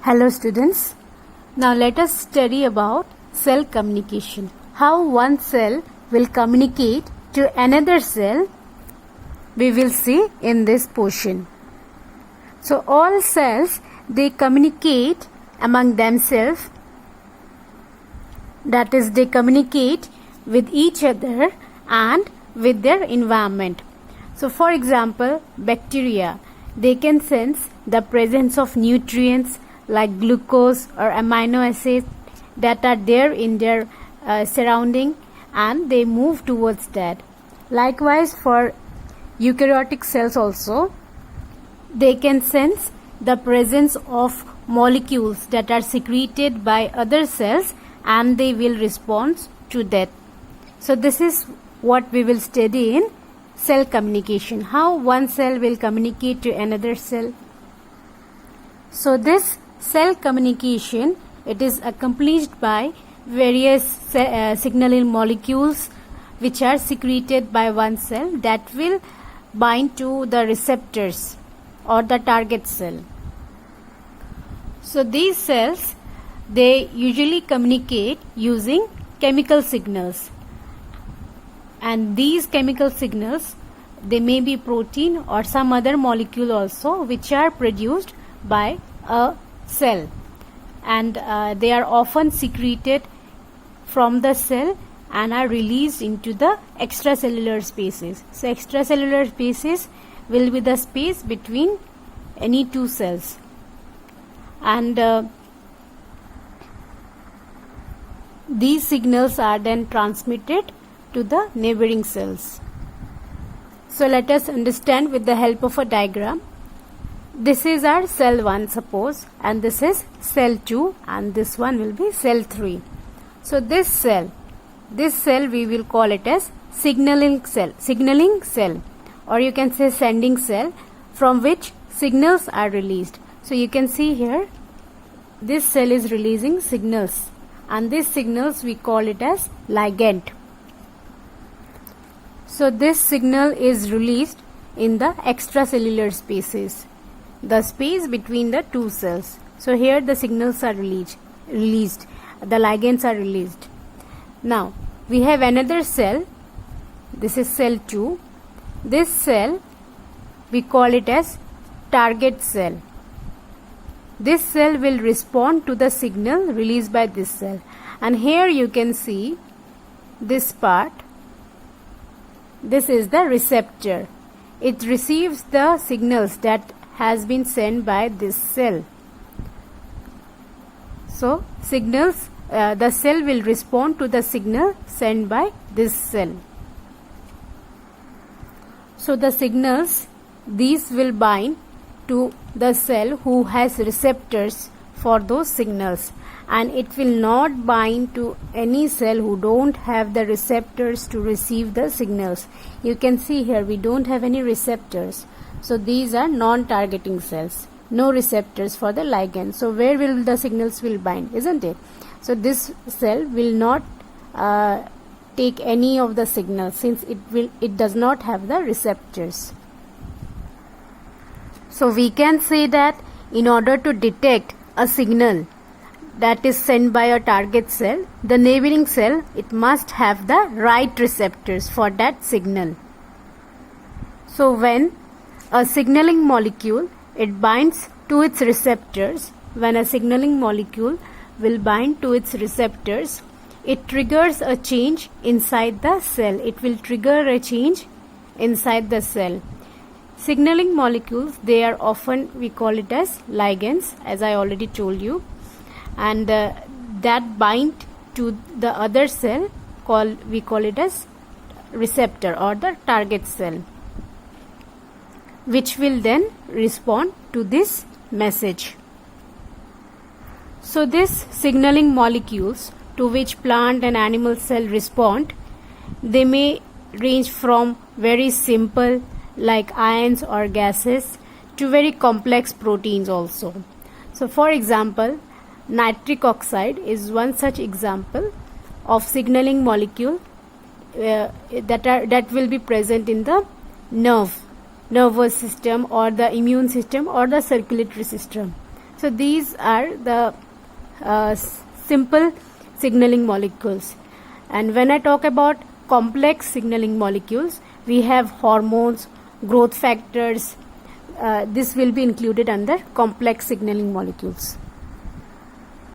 Hello students, now let us study about cell communication. How one cell will communicate to another cell we will see in this portion. So all cells, they communicate among themselves, that is they communicate with each other and with their environment. So for example, bacteria, they can sense the presence of nutrients like glucose or amino acids that are there in their surrounding, and they move towards that. Likewise, for eukaryotic cells also, they can sense the presence of molecules that are secreted by other cells and they will respond to that. So this is what we will study in cell communication, how one cell will communicate to another cell. So this cell communication, it is accomplished by various signaling molecules which are secreted by one cell that will bind to the receptors or the target cell. So these cells, they usually communicate using chemical signals, and these chemical signals, they may be protein or some other molecule also which are produced by a cell, and they are often secreted from the cell and are released into the extracellular spaces. So extracellular spaces will be the space between any two cells, and these signals are then transmitted to the neighboring cells. So let us understand with the help of a diagram. This is our cell 1, suppose, and this is cell 2, and this one will be cell 3. So this cell we will call it as signaling cell, or you can say sending cell, from which signals are released. So you can see here, this cell is releasing signals, and these signals we call it as ligand. So this signal is released in the extracellular spaces, the space between the two cells. So here the signals are released, the ligands are released. Now we have another cell, this is cell 2. This cell we call it as target cell. This cell will respond to the signal released by this cell, and here you can see this part. This is the receptor. It receives the signals that has been sent by this cell. So signals, the cell will respond to the signal sent by this cell. So the signals, these will bind to the cell who has receptors for those signals, and it will not bind to any cell who don't have the receptors to receive the signals. You can see here we don't have any receptors. So these are non-targeting cells, no receptors for the ligand. So where will the signals will bind, isn't it? So this cell will not take any of the signals, since it does not have the receptors. So we can say that in order to detect a signal that is sent by a target cell, the neighboring cell, it must have the right receptors for that signal. So when a signaling molecule, it binds to its receptors, when a signaling molecule will bind to its receptors, it triggers a change inside the cell. It will trigger a change inside the cell. Signaling molecules, they are often, we call it as ligands, as I already told you, and that bind to the other cell, we call it as receptor or the target cell, which will then respond to this message. So these signaling molecules to which plant and animal cell respond, they may range from very simple like ions or gases to very complex proteins also. So for example, nitric oxide is one such example of signaling molecule that will be present in the nervous system or the immune system or the circulatory system. So these are the simple signaling molecules. And when I talk about complex signaling molecules, we have hormones, growth factors. This will be included under complex signaling molecules.